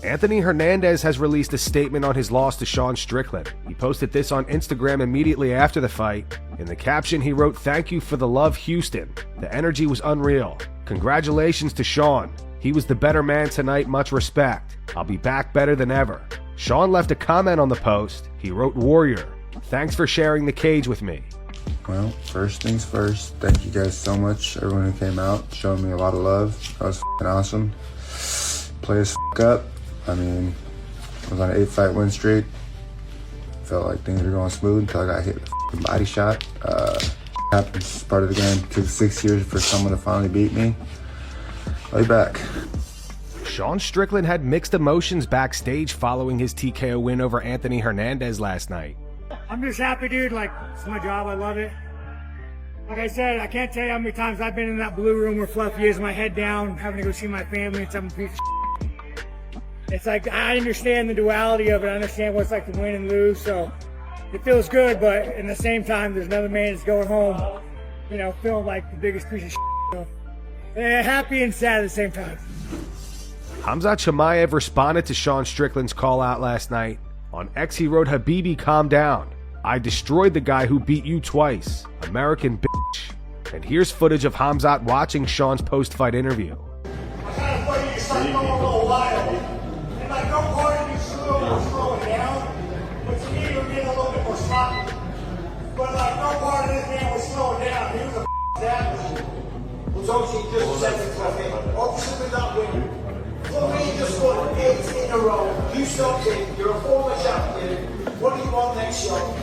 Anthony Hernandez has released a statement on his loss to Sean Strickland. He posted this on Instagram immediately after the fight. In the caption, he wrote, "Thank you for the love, Houston. The energy was unreal. Congratulations to Sean. He was the better man tonight, much respect. I'll be back better than ever." Sean left a comment on the post. He wrote, "Warrior, thanks for sharing the cage with me." Well, first things first, thank you guys so much, everyone who came out, showed me a lot of love. That was f***ing awesome. Play as f*** up. I mean, I was on an 8-fight win streak. Felt like things were going smooth until I got hit with a f***ing body shot. Happens, part of the game. Took 6 years for someone to finally beat me. I'll be back. Sean Strickland had mixed emotions backstage following his TKO win over Anthony Hernandez last night. I'm just happy, dude. Like, it's my job. I love it. Like I said, I can't tell you how many times I've been in that blue room where Fluffy is, my head down, having to go see my family and some piece of shit. It's like, I understand the duality of it. I understand what it's like to win and lose. So it feels good, but in the same time, there's another man that's going home, you know, feeling like the biggest piece of shit. So, happy and sad at the same time. Khamzat Chimaev responded to Sean Strickland's call out last night. On X, he wrote, "Habibi, calm down. I destroyed the guy who beat you twice. American bitch." And here's footage of Khamzat watching Sean's post-fight interview. I kind of thought you start going a little wild. And like, no part of you slowing down. But to me, you were getting a little bit more sloppy. But like, no part of this man was slowing down. He was a savage. Was OG just seconds left in. Obviously, not winning. For me, just won 8 in a row. You still kid. You're a former champion. What do you want next show?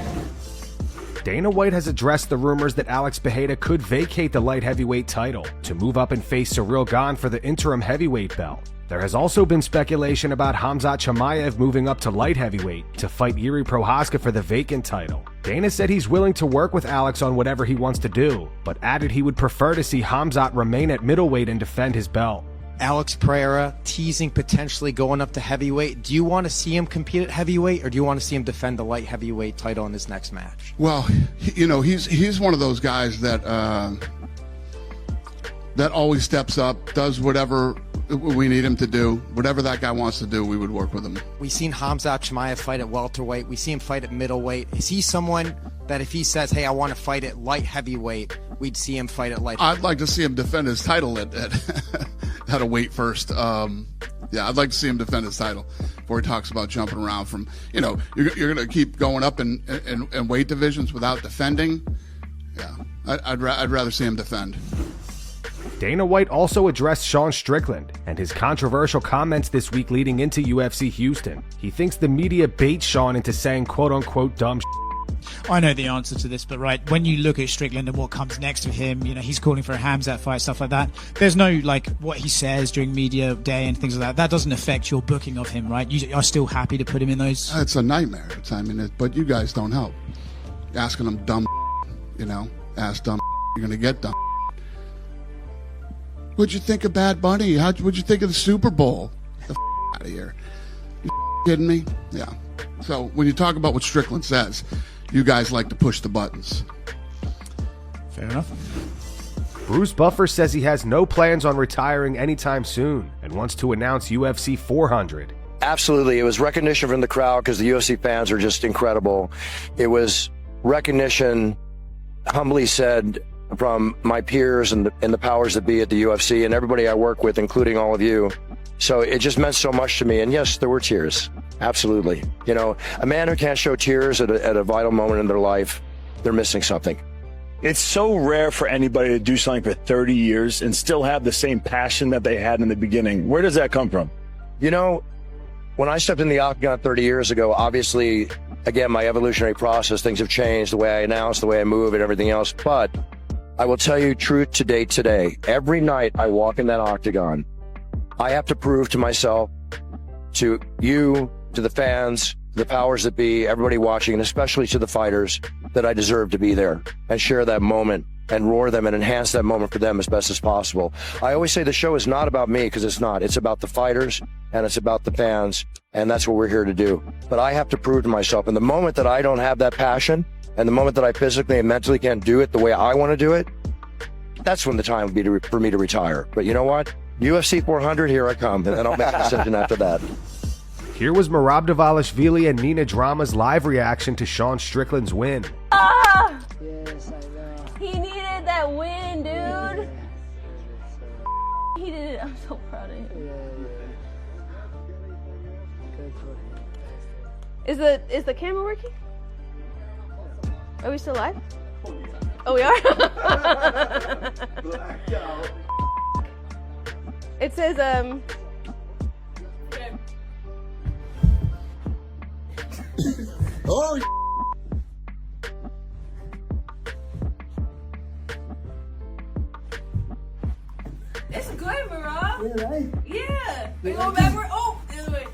Dana White has addressed the rumors that Alex Pereira could vacate the light heavyweight title to move up and face Ciryl Gane for the interim heavyweight belt. There has also been speculation about Khamzat Chimaev moving up to light heavyweight to fight Yuri Prochazka for the vacant title. Dana said he's willing to work with Alex on whatever he wants to do, but added he would prefer to see Khamzat remain at middleweight and defend his belt. Alex Pereira teasing potentially going up to heavyweight. Do you want to see him compete at heavyweight, or do you want to see him defend the light heavyweight title in his next match? Well, you know, he's one of those guys that that always steps up, does whatever we need him to do. Whatever that guy wants to do, we would work with him. We've seen Khamzat Chimaev fight at welterweight. We see him fight at middleweight. Is he someone that if he says, "Hey, I want to fight at light heavyweight," we'd see him fight at light heavyweight? I'd like to see him defend his title at had to wait first. Yeah, I'd like to see him defend his title before he talks about jumping around from, you know, you're going to keep going up in weight divisions without defending. Yeah, I'd rather see him defend. Dana White also addressed Sean Strickland and his controversial comments this week leading into UFC Houston. He thinks the media baits Sean into saying quote-unquote dumb shit. I know the answer to this, but right, when you look at Strickland and what comes next to him, you know, he's calling for a Khamzat fight, stuff like that. There's no, like, what he says during media day and things like that. That doesn't affect your booking of him, right? You are still happy to put him in those? It's a nightmare. But you guys don't help. Asking him dumb, you know, ask dumb, you're going to get dumb. What'd you think of Bad Bunny? What'd you think of the Super Bowl? The out of here. You kidding me? Yeah. So when you talk about what Strickland says, you guys like to push the buttons. Fair enough. Bruce Buffer says he has no plans on retiring anytime soon and wants to announce UFC 400. Absolutely. It was recognition from the crowd because the UFC fans are just incredible. It was recognition, humbly said, from my peers and the powers that be at the UFC and everybody I work with, including all of you. So it just meant so much to me. And yes, there were tears. Absolutely. You know, a man who can't show tears at a vital moment in their life, they're missing something. It's so rare for anybody to do something for 30 years and still have the same passion that they had in the beginning. Where does that come from? You know, when I stepped in the octagon 30 years ago, obviously, again, my evolutionary process, things have changed, the way I announce, the way I move and everything else. But I will tell you truth to date today. Every night I walk in that octagon, I have to prove to myself, to you, to the fans, the powers that be, everybody watching, and especially to the fighters, that I deserve to be there and share that moment and roar them and enhance that moment for them as best as possible. I always say the show is not about me, because it's not. It's about the fighters and it's about the fans, and that's what we're here to do. But I have to prove to myself, and the moment that I don't have that passion, and the moment that I physically and mentally can't do it the way I want to do it, that's when the time would be for me to retire. But you know what? UFC 400, here I come, and then I'll make a decision after that. Here was Merab Dvalishvili and Nina Drama's live reaction to Sean Strickland's win. Yes, I know. He needed that win, dude. He did it. I'm so proud of him. Is the camera working? Are we still live? Oh, we are? It says, Oh, it's good, Merab. yeah, right? Yeah. We go backward. Oh, the other way.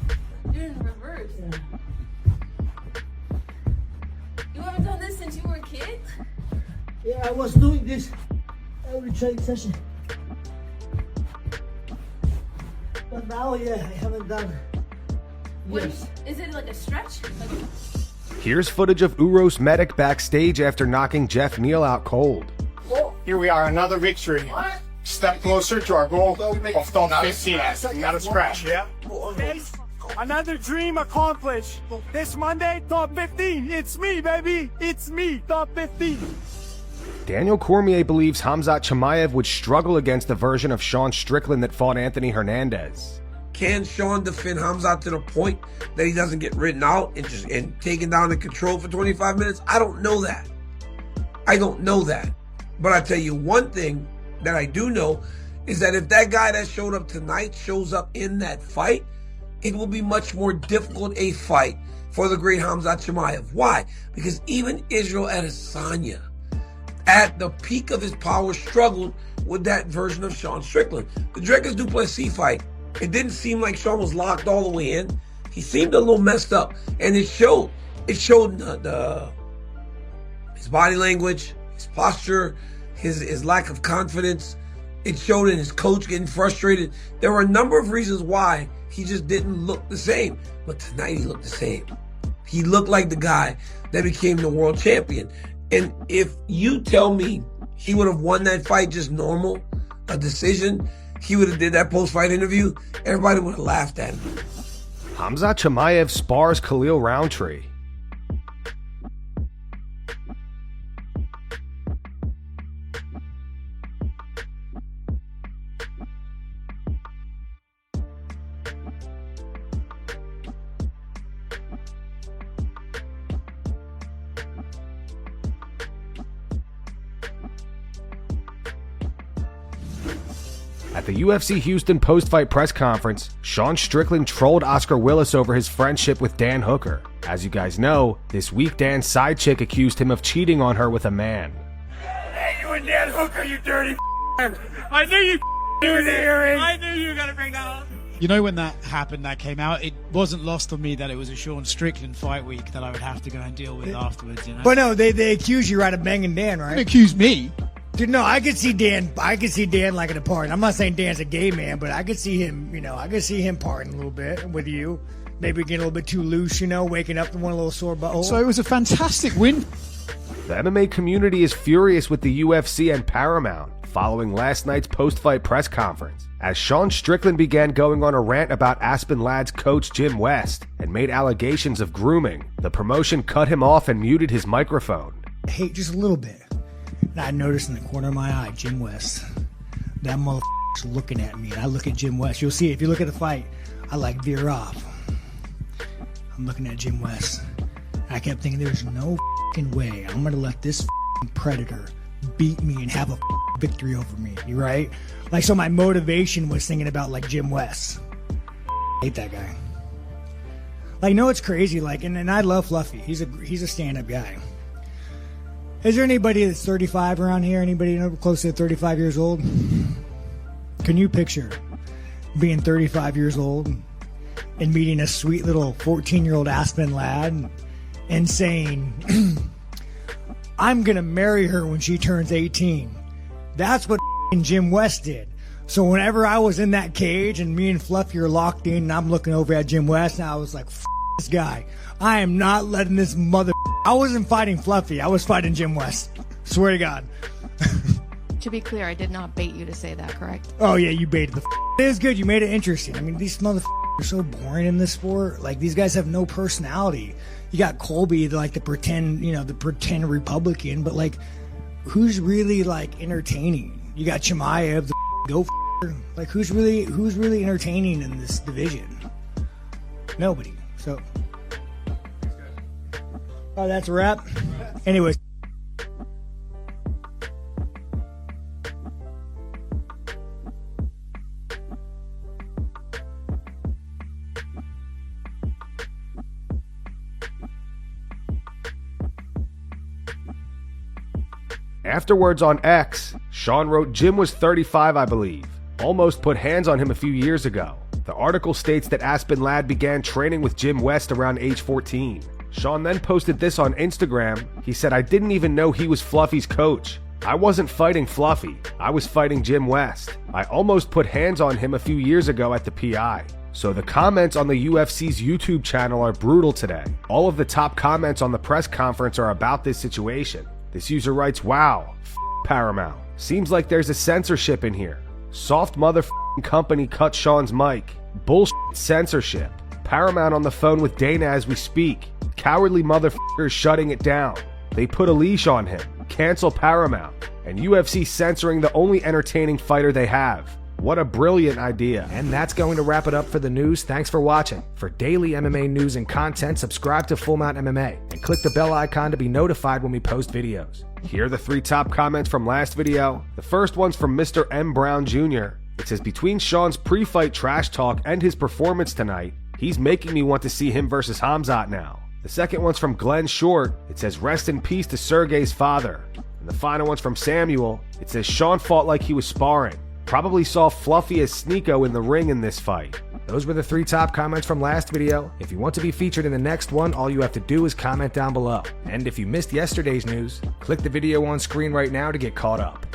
You're in reverse. Yeah. You haven't done this since you were a kid? Yeah, I was doing this every training session. But now, yeah, I haven't done. What, Yes. is it like a stretch? Here's footage of Uros medic backstage after knocking Jeff Neal out cold. Here we are, another victory. Step closer to our goal of top 15. Not a scratch. Yeah. Another dream accomplished. This Monday, top 15. It's me, baby. It's me, top 15. Daniel Cormier believes Khamzat Chimaev would struggle against the version of Sean Strickland that fought Anthony Hernandez. Can Sean defend Khamzat to the point that he doesn't get written out and taken down and controlled for 25 minutes? I don't know that. I don't know that. But I tell you one thing that I do know is that if that guy that showed up tonight shows up in that fight, it will be much more difficult a fight for the great Khamzat Chimaev. Why? Because even Israel Adesanya, at the peak of his power, struggled with that version of Sean Strickland. The Dricus du Plessis fight, it didn't seem like Sean was locked all the way in. He seemed a little messed up, and it showed. It showed his body language, his posture, his lack of confidence. It showed in his coach getting frustrated. There were a number of reasons why he just didn't look the same. But tonight he looked the same. He looked like the guy that became the world champion. And if you tell me he would have won that fight just normal, a decision, he would have did that post-fight interview, everybody would have laughed at him. Khamzat Chimaev spars Khalil Roundtree. At the UFC Houston post-fight press conference, Sean Strickland trolled Oscar Willis over his friendship with Dan Hooker. As you guys know, this week Dan's side chick accused him of cheating on her with a man. Hey, you and Dan Hooker, you dirty I knew you were there. I knew you were going to bring that up. You know, when that happened, that came out, it wasn't lost on me that it was a Sean Strickland fight week that I would have to go and deal with afterwards, you know? But no, they accuse you, right, of banging Dan, right? They accuse me. Dude, no, I could see Dan like at a party. I'm not saying Dan's a gay man, but I could see him, I could see him partying a little bit with you. Maybe getting a little bit too loose, waking up and one a little sore butthole. So it was a fantastic win. The MMA community is furious with the UFC and Paramount following last night's post-fight press conference, as Sean Strickland began going on a rant about Aspen Ladd's coach Jim West and made allegations of grooming. The promotion cut him off and muted his microphone. Hey, just a little bit. And I noticed in the corner of my eye, Jim West. That motherfucker's looking at me, and I look at Jim West. You'll see, if you look at the fight, I veer off. I'm looking at Jim West. I kept thinking, there's no fucking way I'm going to let this predator beat me and have a victory over me, you right? So my motivation was thinking about, Jim West. I hate that guy. It's crazy, and I love Fluffy. He's a stand-up guy. Is there anybody that's 35 around here? Anybody close to 35 years old? Can you picture being 35 years old and meeting a sweet little 14-year-old Aspen lad and saying, I'm going to marry her when she turns 18? That's what Jim West did. So whenever I was in that cage and me and Fluffy are locked in and I'm looking over at Jim West, and I was like, this guy. I am not letting this mother... I wasn't fighting Fluffy. I was fighting Jim West. Swear to God. To be clear, I did not bait you to say that, correct? Oh, yeah, you baited the... It was good. You made it interesting. I mean, these mother are so boring in this sport. Like, these guys have no personality. You got Colby, the pretend, the pretend Republican, but like, who's really like entertaining? You got Chimaev, the go like, who's really entertaining in this division? Nobody. So, oh, that's a wrap. Anyways. Afterwards on X, Sean wrote Jim was 35, I believe. Almost put hands on him a few years ago. The article states that Aspen Ladd began training with Jim West around age 14. Sean then posted this on Instagram. He said, I didn't even know he was Fluffy's coach. I wasn't fighting Fluffy. I was fighting Jim West. I almost put hands on him a few years ago at the PI. So the comments on the UFC's YouTube channel are brutal today. All of the top comments on the press conference are about this situation. This user writes, wow, Paramount. Seems like there's a censorship in here. Soft motherfucking company cut Sean's mic. Bullshit censorship. Paramount on the phone with Dana as we speak. Cowardly motherfuckers shutting it down. They put a leash on him. Cancel Paramount. And UFC censoring the only entertaining fighter they have. What a brilliant idea. And that's going to wrap it up for the news. Thanks for watching. For daily MMA news and content, subscribe to Full Mount MMA and click the bell icon to be notified when we post videos. Here are the 3 top comments from last video. The first one's from Mr. M. Brown Jr. It says, between Sean's pre-fight trash talk and his performance tonight, he's making me want to see him versus Khamzat now. The second one's from Glenn Short. It says, rest in peace to Sergey's father. And the final one's from Samuel. It says, Sean fought like he was sparring. Probably saw Fluffy as Sneeko in the ring in this fight. Those were the 3 top comments from last video. If you want to be featured in the next one, all you have to do is comment down below. And if you missed yesterday's news, click the video on screen right now to get caught up.